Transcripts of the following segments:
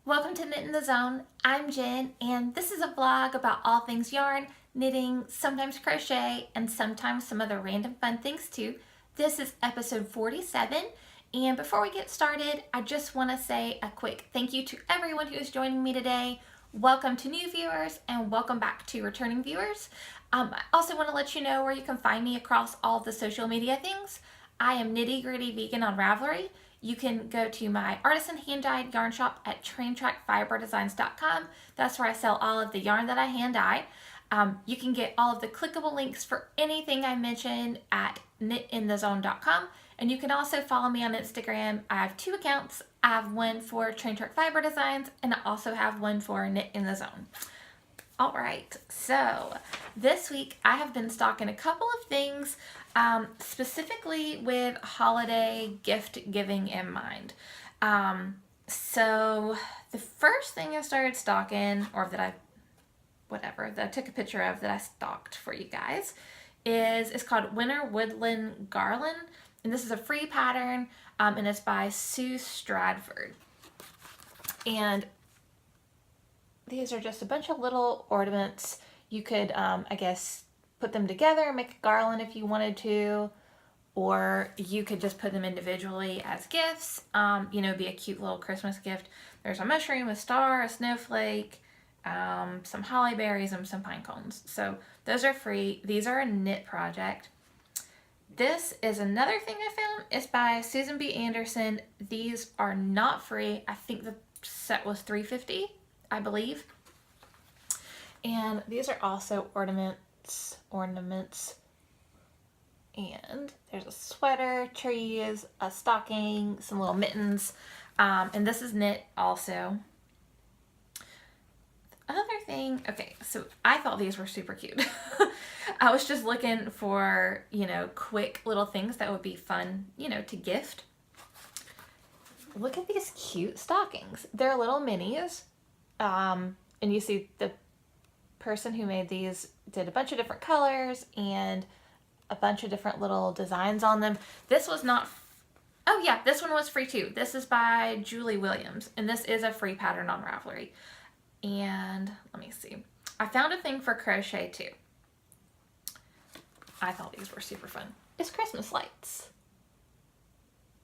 Welcome to Knit in the Zone. I'm Jen, and this is a vlog about all things yarn, knitting, sometimes crochet, and sometimes some other random fun things too. This is episode 47, and before we get started, I just want to say a quick thank you to everyone who is joining me today. Welcome to new viewers, and welcome back to returning viewers. I also want to let you know where you can find me across all of the social media things. I am Nitty Gritty Vegan on Ravelry. You can go to my artisan hand-dyed yarn shop at traintrackfiberdesigns.com. That's where I sell all of the yarn that I hand-dye. You can get all of the clickable links for anything I mention at knitinthezone.com. And you can also follow me on Instagram. I have two accounts. I have one for Train Track Fiber Designs, and I also have one for Knit in the Zone. All right, so this week I have been stocking a couple of things specifically with holiday gift giving in mind. So the first thing I started stocking, or that I took a picture of that I stocked for you guys, is called Winter Woodland Garland. And this is a free pattern, and it's by Sue Stradford. And these are just a bunch of little ornaments. You could, I guess, put them together and make a garland if you wanted to, or you could just put them individually as gifts, be a cute little Christmas gift. There's a mushroom, a star, a snowflake, some holly berries, and some pine cones. So those are free. These are a knit project. This is another thing I found. It's by Susan B. Anderson. These are not free. I think the set was $3.50. I believe. And these are also ornaments. And there's a sweater, trees, a stocking, some little mittens. And this is knit also. The other thing, okay, so I thought these were super cute. I was just looking for, quick little things that would be fun, to gift. Look at these cute stockings. They're little minis. And you see the person who made these did a bunch of different colors and a bunch of different little designs on them. This was not, oh yeah, this one was free too. This is by Julie Williams, and this is a free pattern on Ravelry. And let me see. I found a thing for crochet too. I thought these were super fun. It's Christmas lights.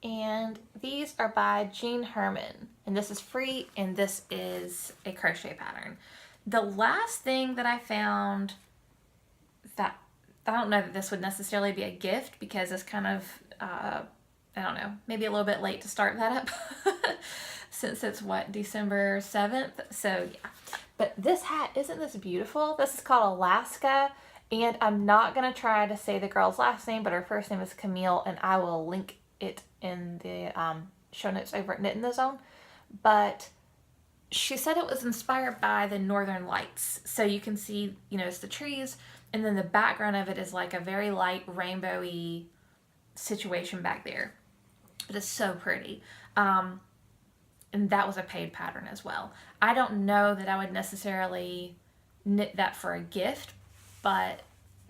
And these are by Jean Herman, and this is free, and this is a crochet pattern. The last thing that I found that, I don't know that this would necessarily be a gift because it's kind of, I don't know, maybe a little bit late to start that up since it's December 7th. So yeah, but this hat, isn't this beautiful? This is called Alaska, and I'm not going to try to say the girl's last name, but her first name is Camille, and I will link it in the show notes over at Knit in the Zone. But she said it was inspired by the Northern Lights. So you can see, it's the trees, and then the background of it is like a very light rainbowy situation back there. But it's so pretty. And that was a paid pattern as well. I don't know that I would necessarily knit that for a gift, but,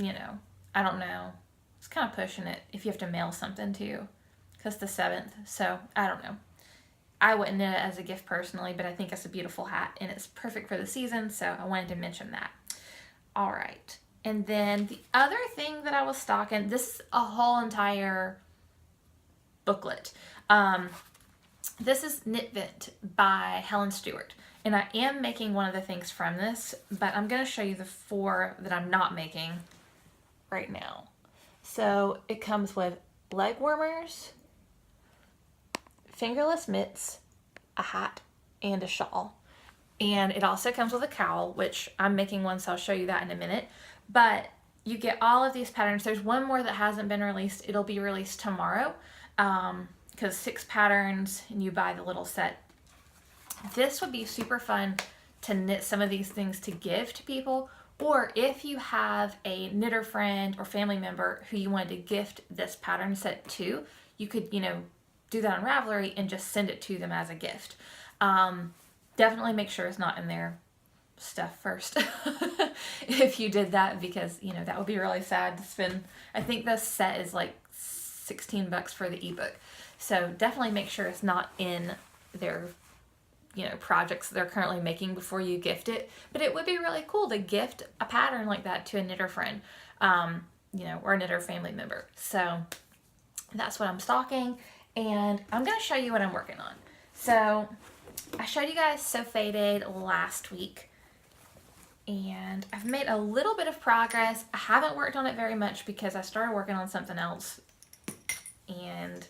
I don't know. It's kind of pushing it if you have to mail something too. Because the 7th, so I don't know. I wouldn't knit it as a gift personally, but I think it's a beautiful hat and it's perfect for the season, so I wanted to mention that. All right, and then the other thing that I was stocking, this is a whole entire booklet. This is Knitvent by Helen Stewart, and I am making one of the things from this, but I'm going to show you the 4 that I'm not making right now. So it comes with leg warmers, fingerless mitts, a hat, and a shawl. And it also comes with a cowl, which I'm making one, so I'll show you that in a minute. But you get all of these patterns. There's one more that hasn't been released. It'll be released tomorrow, because 6 patterns and you buy the little set. This would be super fun to knit some of these things to give to people, or if you have a knitter friend or family member who you wanted to gift this pattern set to, you could, do that on Ravelry and just send it to them as a gift. Definitely make sure it's not in their stuff first if you did that, because that would be really sad to spend. I think this set is like $16 for the ebook, so definitely make sure it's not in their you know, projects they're currently making before you gift it. But it would be really cool to gift a pattern like that to a knitter friend, you know, or a knitter family member. So that's what I'm stocking, and I'm going to show you what I'm working on. So I showed you guys So Faded last week, and I've made a little bit of progress. I haven't worked on it very much because I started working on something else, and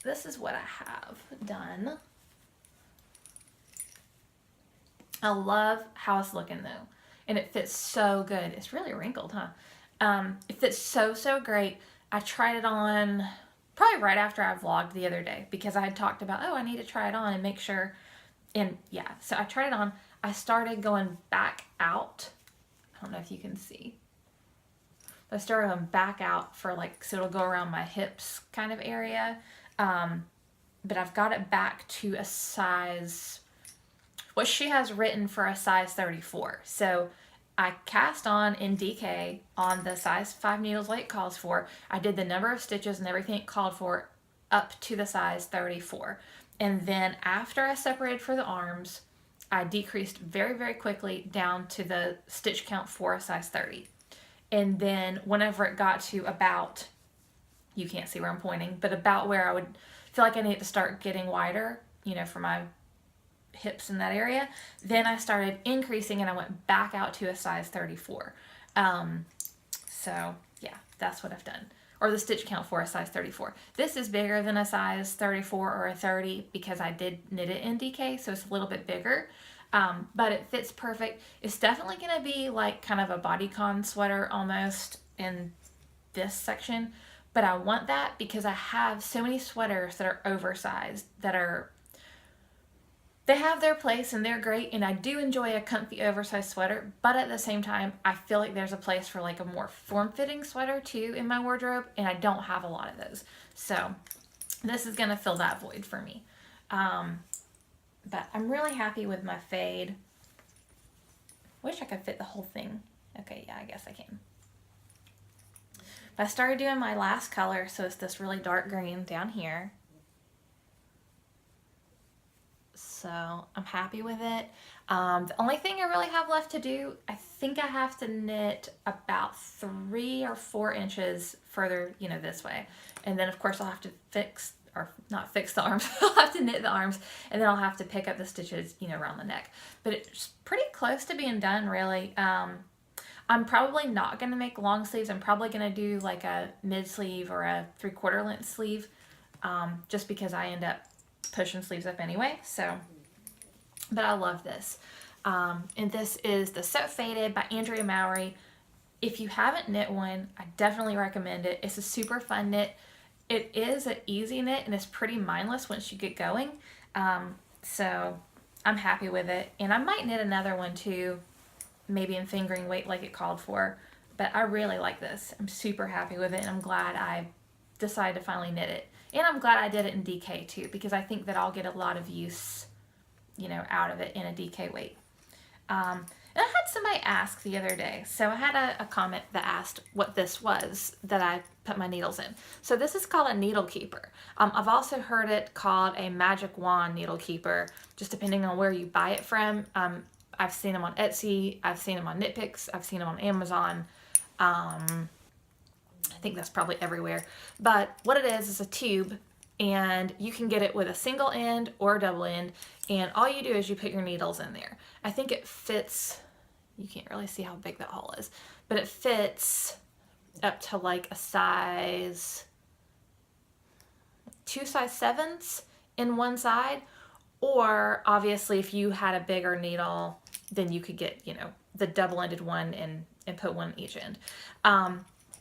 this is what I have done. I love how it's looking though, and it fits so good. It's really wrinkled, huh? It fits so great. I tried it on probably right after I vlogged the other day because I had talked about, oh, I need to try it on and make sure. And yeah, so I tried it on. I started going back out. I don't know if you can see. I started going back out for like, so it'll go around my hips kind of area. But I've got it back to a size, what she has written for a size 34. So I cast on in DK on the size 5 needles like it calls for. I did the number of stitches and everything it called for up to the size 34. And then after I separated for the arms, I decreased very quickly down to the stitch count for a size 30. And then whenever it got to about, you can't see where I'm pointing, but about where I would feel like I need to start getting wider, you know, for my hips in that area, then I started increasing and I went back out to a size 34. So yeah, that's what I've done. Or the stitch count for a size 34. This is bigger than a size 34 or a 30 because I did knit it in DK, so it's a little bit bigger. But it fits perfect. It's definitely going to be like kind of a bodycon sweater almost in this section, but I want that because I have so many sweaters that are oversized that they have their place and they're great, and I do enjoy a comfy oversized sweater, but at the same time I feel like there's a place for like a more form-fitting sweater too in my wardrobe, and I don't have a lot of those, so this is gonna fill that void for me. But I'm really happy with my fade. Wish I could fit the whole thing. Okay, yeah, I guess I can. But I started doing my last color, so it's this really dark green down here. So I'm happy with it. The only thing I really have left to do, I think I have to knit about 3 or 4 inches further, you know, this way. And then of course I'll have to fix, or not fix the arms, I'll have to knit the arms, and then I'll have to pick up the stitches, you know, around the neck. But it's pretty close to being done, really. I'm probably not going to make long sleeves. I'm probably going to do like a mid sleeve or a 3/4 length sleeve, just because I end up pushing sleeves up anyway. So, but I love this. And this is the So Faded by Andrea Mowry. If you haven't knit one, I definitely recommend it. It's a super fun knit. It is an easy knit and it's pretty mindless once you get going. So I'm happy with it. And I might knit another one too, maybe in fingering weight like it called for. But I really like this. I'm super happy with it, and I'm glad I decided to finally knit it. And I'm glad I did it in DK too, because I think that I'll get a lot of use, you know, out of it in a DK weight. And I had somebody ask the other day, so I had a comment that asked what this was that I put my needles in. So this is called a needle keeper. I've also heard it called a magic wand needle keeper, just depending on where you buy it from. I've seen them on Etsy, I've seen them on KnitPicks, I've seen them on Amazon. I think that's probably everywhere. But what it is a tube, and you can get it with a single end or a double end, and all you do is you put your needles in there. I think it fits, you can't really see how big that hole is, but it fits up to like a size, 2 size 7s in one side, or obviously if you had a bigger needle, then you could get, you know, the double-ended one and put one in each end.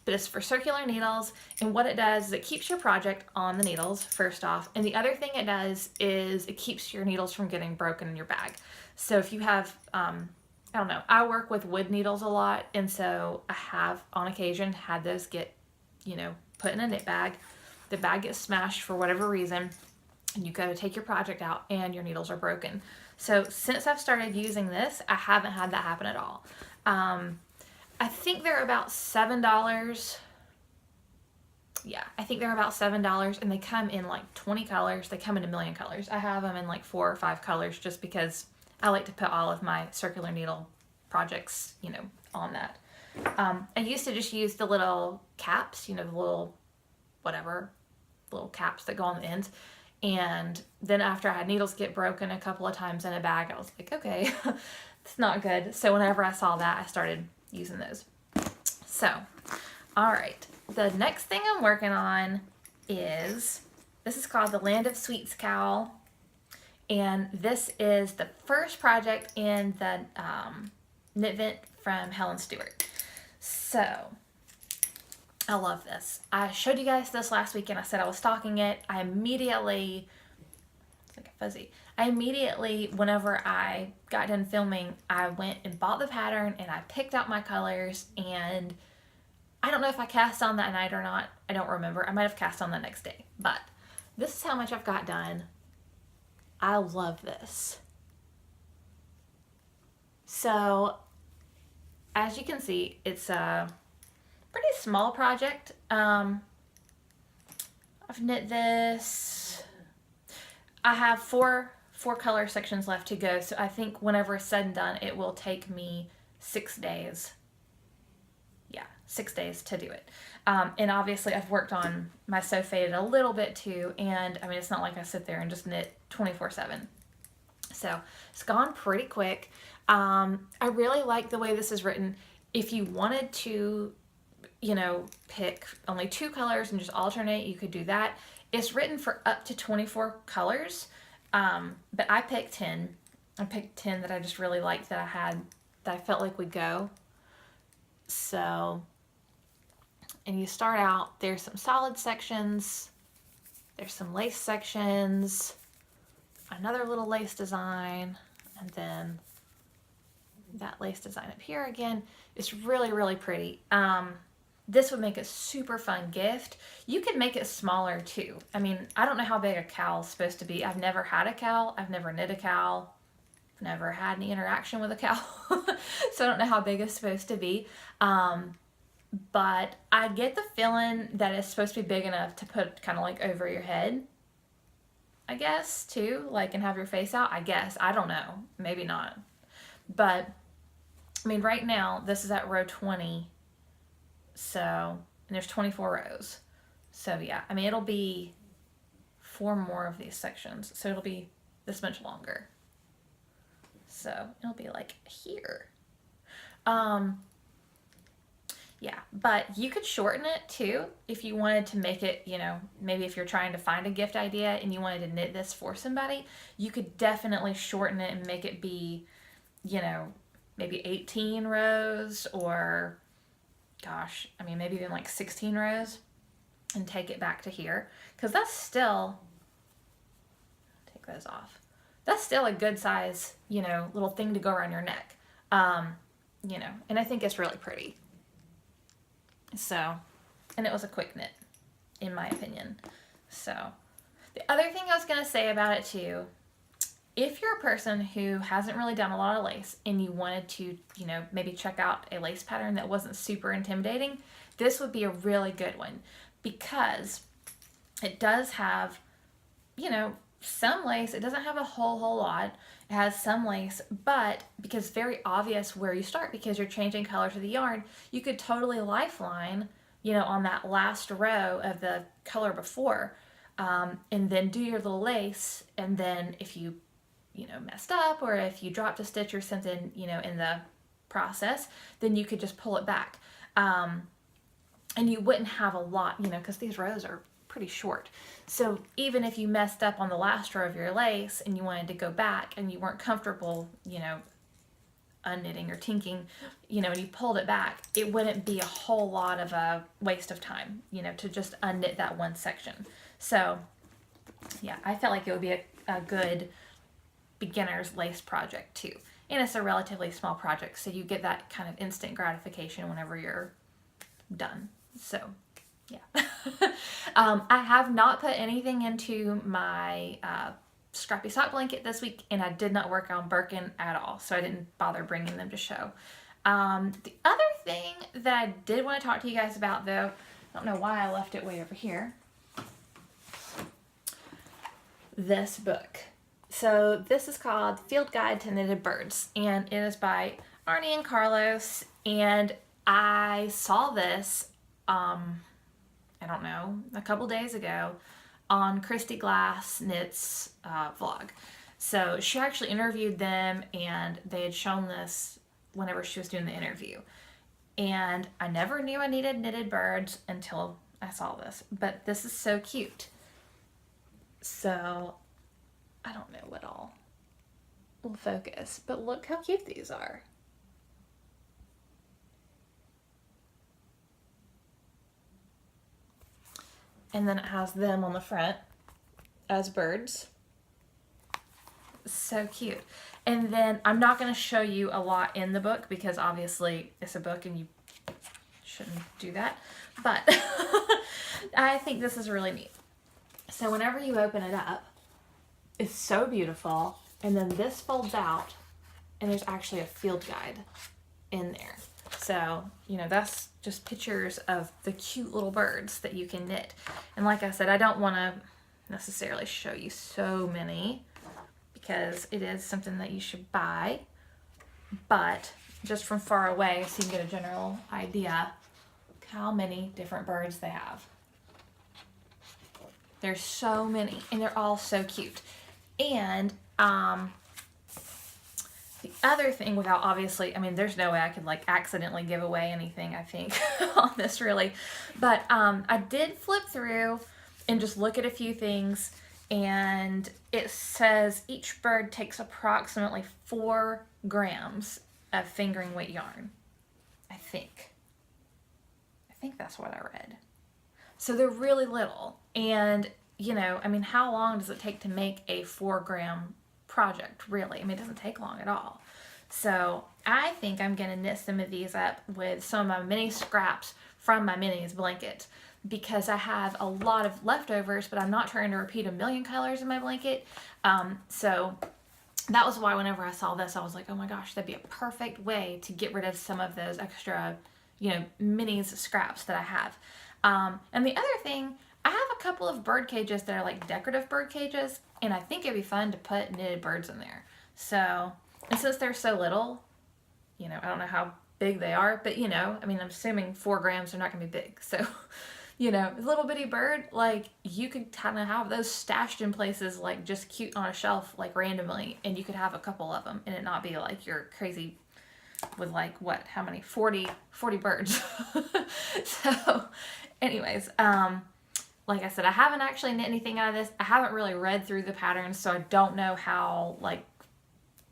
But it's for circular needles, and what it does is it keeps your project on the needles, first off, and the other thing it does is it keeps your needles from getting broken in your bag. So if you have, I don't know, I work with wood needles a lot, and so I have, on occasion, had those get, you know, put in a knit bag. The bag gets smashed for whatever reason, and you go to take your project out, and your needles are broken. So since I've started using this, I haven't had that happen at all. I think they're about $7. yeah, I think they're about $7, and they come in like 20 colors. They come in a million colors. I have them in like 4 or 5 colors just because I like to put all of my circular needle projects, you know, on that. I used to just use the little caps, you know, the little whatever, little caps that go on the ends. And then after I had needles get broken a couple of times in a bag, I was like, okay, it's not good. So whenever I saw that, I started using those. So, all right. The next thing I'm working on is, this is called the Land of Sweets cowl. And this is the first project in the Knitvent from Helen Stewart. So, I love this. I showed you guys this last week and I said I was stocking it. I immediately, it's like a fuzzy. I immediately, whenever I got done filming, I went and bought the pattern and I picked out my colors, and I don't know if I cast on that night or not. I don't remember. I might have cast on the next day, but this is how much I've got done. I love this. So, as you can see, it's a pretty small project. I've knit this. I have four color sections left to go, so I think whenever it's said and done, it will take me 6 days. Yeah, 6 days to do it. And obviously I've worked on my sew faded a little bit too, and I mean, it's not like I sit there and just knit 24/7. So it's gone pretty quick. I really like the way this is written. If you wanted to, you know, pick only 2 colors and just alternate, you could do that. It's written for up to 24 colors, but I picked 10. I picked 10 that I just really liked, that I felt like would go. So, and you start out, there's some solid sections, there's some lace sections, another little lace design, and then that lace design up here again. It's really, really pretty. This would make a super fun gift. You could make it smaller too. I mean, I don't know how big a cowl is supposed to be. I've never had a cowl. I've never knit a cowl. I've never had any interaction with a cowl. So I don't know how big it's supposed to be. But I get the feeling that it's supposed to be big enough to put kind of like over your head, I guess, too. Like, and have your face out, I guess. I don't know. Maybe not. But, I mean, right now, this is at row 20. So, and there's 24 rows. So yeah, I mean, it'll be 4 more of these sections. So it'll be this much longer. So it'll be like here. Yeah, but you could shorten it too if you wanted to make it, you know, maybe if you're trying to find a gift idea and you wanted to knit this for somebody, you could definitely shorten it and make it be, you know, maybe 18 rows, or gosh, I mean, maybe even like 16 rows, and take it back to here. Because that's still, take those off. That's still a good size, you know, little thing to go around your neck. You know, and I think it's really pretty. So, and it was a quick knit, in my opinion. So, the other thing I was going to say about it too, if you're a person who hasn't really done a lot of lace and you wanted to, you know, maybe check out a lace pattern that wasn't super intimidating, this would be a really good one, because it does have, you know, some lace. It doesn't have a whole lot. It has some lace, but because it's very obvious where you start because you're changing colors of the yarn, you could totally lifeline, you know, on that last row of the color before, and then do your little lace, and then if you know, messed up, or if you dropped a stitch or something, you know, in the process, then you could just pull it back. And you wouldn't have a lot, you know, because these rows are pretty short. So even if you messed up on the last row of your lace and you wanted to go back and you weren't comfortable, you know, unknitting or tinking, you know, and you pulled it back, it wouldn't be a whole lot of a waste of time, you know, to just unknit that one section. So yeah, I felt like it would be a good beginner's lace project too. And it's a relatively small project, so you get that kind of instant gratification whenever you're done. So yeah. I have not put anything into my scrappy sock blanket this week, and I did not work on Birkin at all, so I didn't bother bringing them to show. The other thing that I did want to talk to you guys about though, I don't know why I left it way over here. This book. So this is called Field Guide to Knitted Birds, and it is by Arnie and Carlos, and I saw this, I don't know, a couple days ago on Christy Glass Knits vlog. So she actually interviewed them, and they had shown this whenever she was doing the interview. And I never knew I needed knitted birds until I saw this, but this is so cute. So I don't know what all will focus, but look how cute these are. And then it has them on the front as birds. So cute. And then I'm not going to show you a lot in the book because obviously it's a book and you shouldn't do that. But I think this is really neat. So whenever you open it up, it's so beautiful. And then this folds out and there's actually a field guide in there. So, you know, that's just pictures of the cute little birds that you can knit. And like I said, I don't want to necessarily show you so many because it is something that you should buy. But just from far away, so you can get a general idea of how many different birds they have. There's so many, and they're all so cute. And the other thing, without obviously, I mean, there's no way I could like accidentally give away anything, I think, on this really. But I did flip through and just look at a few things, and it says each bird takes approximately 4 grams of fingering weight yarn. I think that's what I read. So they're really little. And, you know, I mean, how long does it take to make a 4-gram project, really? I mean, it doesn't take long at all. So I think I'm going to knit some of these up with some of my mini scraps from my minis blanket because I have a lot of leftovers, but I'm not trying to repeat a million colors in my blanket. So that was why whenever I saw this, I was like, oh my gosh, that'd be a perfect way to get rid of some of those extra, you know, minis scraps that I have. And the other thing, I have a couple of bird cages that are like decorative bird cages, and I think it'd be fun to put knitted birds in there. So, and since they're so little, you know, I don't know how big they are, but you know, I mean, I'm assuming 4 grams are not gonna be big. So, you know, a little bitty bird, like you could kind of have those stashed in places like just cute on a shelf, like randomly, and you could have a couple of them and it not be like you're crazy with like what, how many, 40 birds. So anyways, like I said, I haven't actually knit anything out of this. I haven't really read through the patterns, so I don't know how like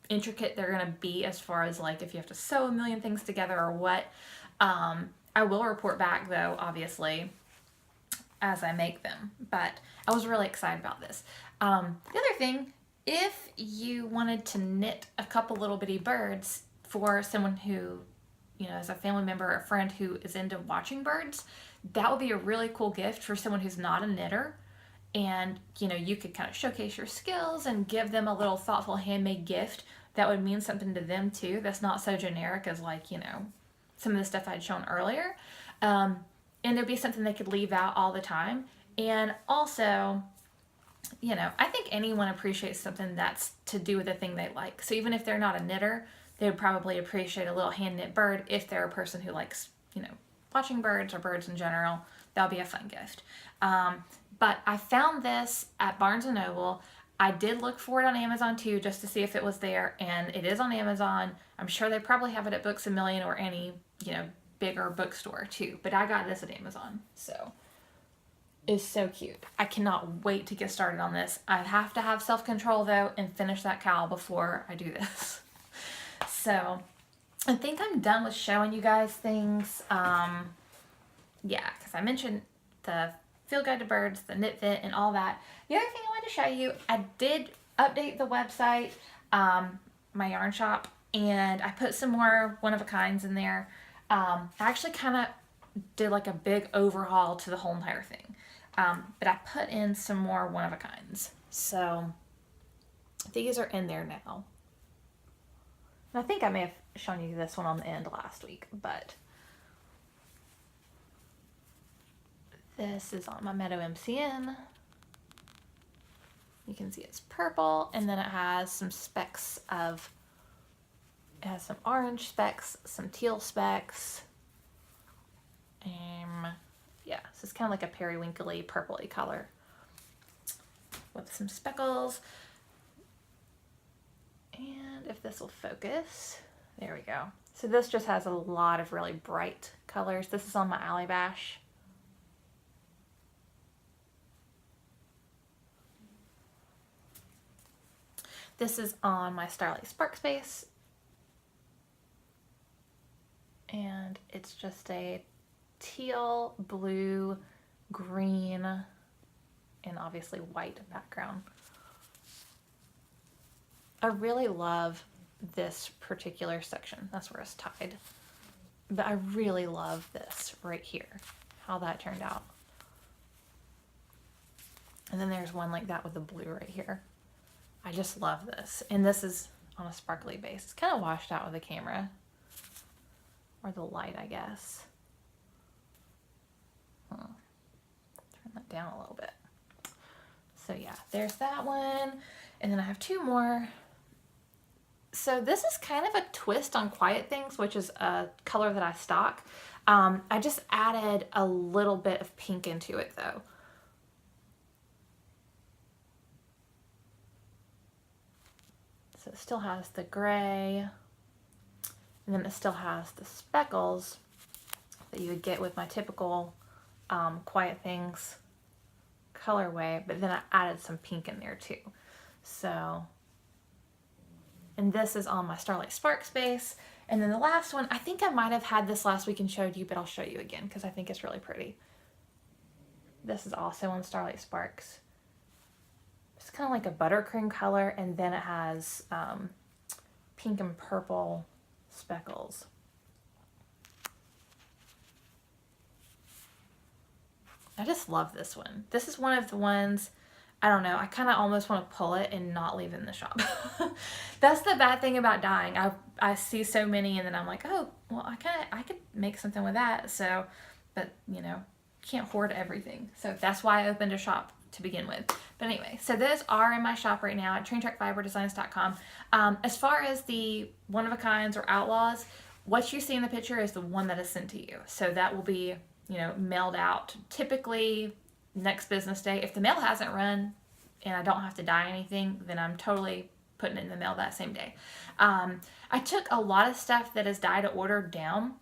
intricate they're gonna be as far as like if you have to sew a million things together or what. I will report back though, obviously, as I make them, but I was really excited about this. The other thing, if you wanted to knit a couple little bitty birds for someone who, you know, is a family member or a friend who is into watching birds, that would be a really cool gift for someone who's not a knitter. And, you know, you could kind of showcase your skills and give them a little thoughtful handmade gift that would mean something to them too. That's not so generic as like, you know, some of the stuff I'd shown earlier. And it'd be something they could leave out all the time. And also, you know, I think anyone appreciates something that's to do with the thing they like. So even if they're not a knitter, they would probably appreciate a little hand knit bird if they're a person who likes, you know, watching birds or birds in general. That'll be a fun gift. But I found this at Barnes & Noble. I did look for it on Amazon too, just to see if it was there, and it is on Amazon. I'm sure they probably have it at Books A Million or any, you know, bigger bookstore too, but I got this at Amazon. So it's so cute. I cannot wait to get started on this. I have to have self-control though and finish that cowl before I do this. So I think I'm done with showing you guys things. Yeah, because I mentioned the Field Guide to Birds, the Knitvent, and all that. The other thing I wanted to show you, I did update the website, my yarn shop, and I put some more one-of-a-kinds in there. I actually kind of did like a big overhaul to the whole entire thing. But I put in some more one-of-a-kinds. So these are in there now. And I think I may have shown you this one on the end last week, but This is on my Meadow MCN. You can see it's purple, and then it has some specks of, it has some orange specks, some teal specks. Yeah, so it's kind of like a periwinkly purpley color with some speckles. And if this will focus, there we go. So this just has a lot of really bright colors. This is on my Alabash. This is on my Starlight Spark Space. And it's just a teal, blue, green, and obviously white background. I really love this particular section. That's where it's tied. But I really love this right here, how that turned out. And then there's one like that with the blue right here. I just love this. And this is on a sparkly base. It's kind of washed out with the camera. Or the light, I guess. Turn that down a little bit. So yeah, there's that one. And then I have two more. So this is kind of a twist on Quiet Things, which is a color that I stock. I just added a little bit of pink into it though. So it still has the gray, and then it still has the speckles that you would get with my typical Quiet Things colorway, but then I added some pink in there too. So, and this is on my Starlight Spark Space. And then the last one, I think I might have had this last week and showed you, but I'll show you again because I think it's really pretty. This is also on Starlight Sparks. It's kind of like a buttercream color, and then it has pink and purple speckles. I just love this one. This is one of the ones, I don't know, I kind of almost want to pull it and not leave it in the shop. That's the bad thing about dyeing. I see so many and then I'm like, oh, well, I could make something with that. So, but you know, can't hoard everything. So that's why I opened a shop to begin with. But anyway, so those are in my shop right now at traintrackfiberdesigns.com. As far as the one-of-a-kinds or outlaws, what you see in the picture is the one that is sent to you. So that will be, you know, mailed out typically next business day. If the mail hasn't run and I don't have to dye anything, then I'm totally putting it in the mail that same day. I took a lot of stuff that is dye to order down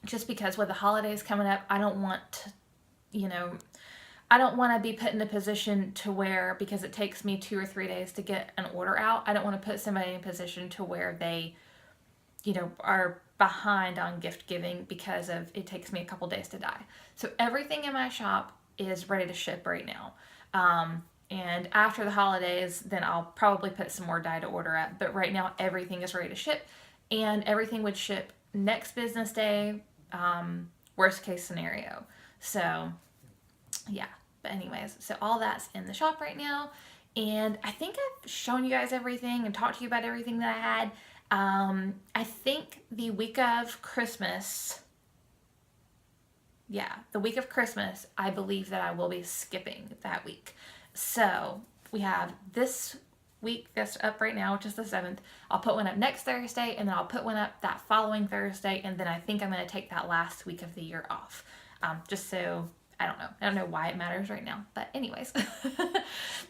just because with the holidays coming up, I don't want to, you know, I don't want to be put in a position to where, because it takes me 2 or 3 days to get an order out, I don't want to put somebody in a position to where they, you know, are behind on gift giving because of it takes me a couple days to dye. So everything in my shop is ready to ship right now. And after the holidays, then I'll probably put some more dye to order up. But right now, everything is ready to ship, and everything would ship next business day, worst case scenario. So yeah. But anyways, so all that's in the shop right now. And I think I've shown you guys everything and talked to you about everything that I had. I think the week of Christmas, yeah, the week of Christmas, I believe that I will be skipping that week. So we have this week that's up right now, which is the 7th. I'll put one up next Thursday, and then I'll put one up that following Thursday. And then I think I'm going to take that last week of the year off. Just so, I don't know why it matters right now, but anyways,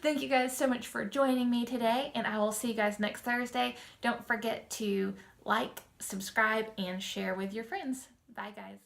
thank you guys so much for joining me today, and I will see you guys next Thursday. Don't forget to like, subscribe, and share with your friends. Bye guys.